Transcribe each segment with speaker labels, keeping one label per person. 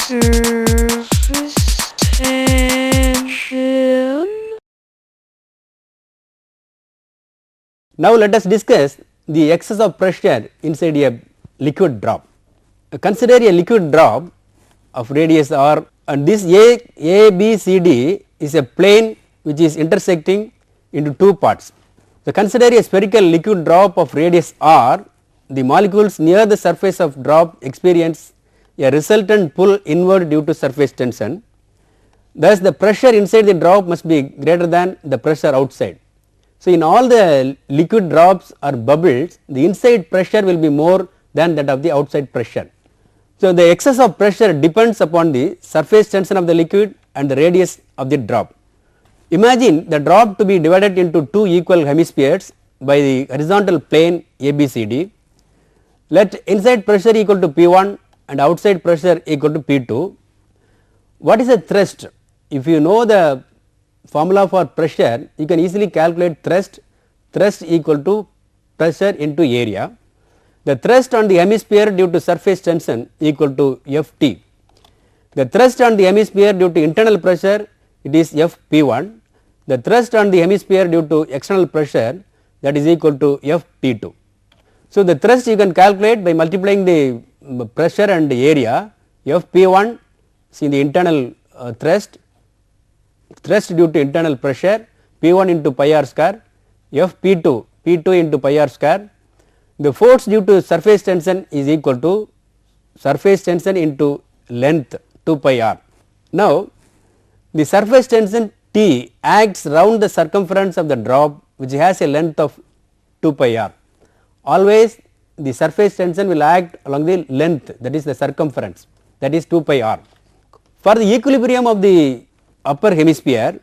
Speaker 1: Surface tension.
Speaker 2: Now let us discuss the excess of pressure inside a liquid drop. Consider a liquid drop of radius r, and this A, B, C, D is a plane which is intersecting into two parts. So consider a spherical liquid drop of radius r. The molecules near the surface of drop experience a resultant pull inward due to surface tension. Thus the pressure inside the drop must be greater than the pressure outside. So in all the liquid drops or bubbles, the inside pressure will be more than that of the outside pressure. So the excess of pressure depends upon the surface tension of the liquid and the radius of the drop. Imagine the drop to be divided into two equal hemispheres by the horizontal plane ABCD. Let inside pressure equal to P1 and outside pressure equal to P2. What is a thrust? If you know the formula for pressure, you can easily calculate thrust equal to pressure into area. The thrust on the hemisphere due to surface tension equal to Ft. The thrust on the hemisphere due to internal pressure, it is Fp1. The thrust on the hemisphere due to external pressure, that is equal to Fp2. So the thrust you can calculate by multiplying the pressure and the area. Fp1 is in the internal thrust due to internal pressure, P1 into pi r square, Fp2 into pi r square. The force due to surface tension is equal to surface tension into length 2 pi r. Now the surface tension T acts round the circumference of the drop which has a length of 2 pi r. Always the surface tension will act along the length, that is the circumference, that is 2 pi r. For the equilibrium of the upper hemisphere,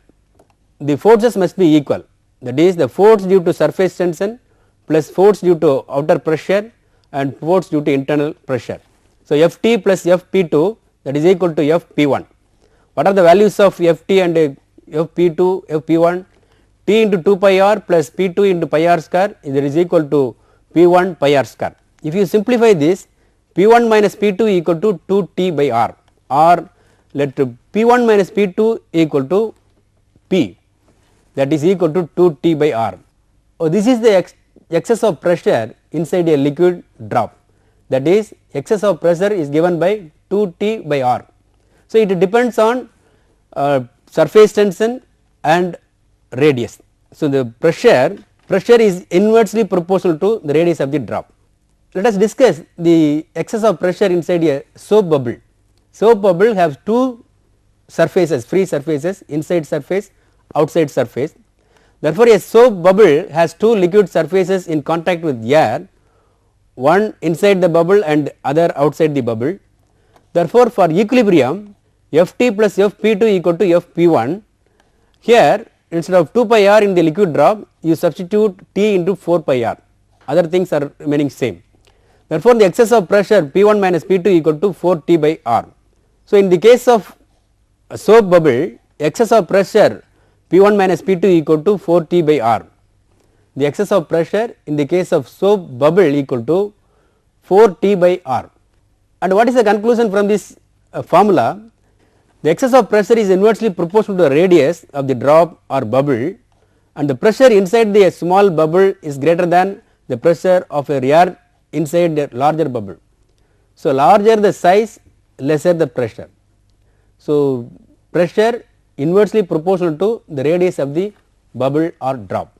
Speaker 2: the forces must be equal, that is the force due to surface tension plus force due to outer pressure and force due to internal pressure. So Ft plus Fp2, that is equal to Fp1. What are the values of Ft and Fp2, Fp1? T into 2 pi r plus P2 into pi r square, that is equal to P1 pi r square. If you simplify this, P1 minus P2 equal to 2T by r, or let P1 minus P2 equal to P, that is equal to 2T by r. Oh, this is the excess of pressure inside a liquid drop, that is excess of pressure is given by 2T by r. So it depends on surface tension and radius. So the pressure is inversely proportional to the radius of the drop. Let us discuss the excess of pressure inside a soap bubble. Soap bubble has two surfaces, free surfaces, inside surface, outside surface. Therefore a soap bubble has two liquid surfaces in contact with air, one inside the bubble and other outside the bubble. Therefore for equilibrium, Ft plus Fp2 equal to Fp1. Here instead of 2 pi r in the liquid drop, you substitute T into 4 pi r, other things are remaining same. Therefore the excess of pressure P1 minus P2 equal to 4T by r. So in the case of a soap bubble, excess of pressure P1 minus P2 equal to 4T by r. The excess of pressure in the case of soap bubble equal to 4T by r. And what is the conclusion from this formula? The excess of pressure is inversely proportional to the radius of the drop or bubble, and the pressure inside the small bubble is greater than the pressure of a air inside the larger bubble. So larger the size, lesser the pressure. So pressure inversely proportional to the radius of the bubble or drop.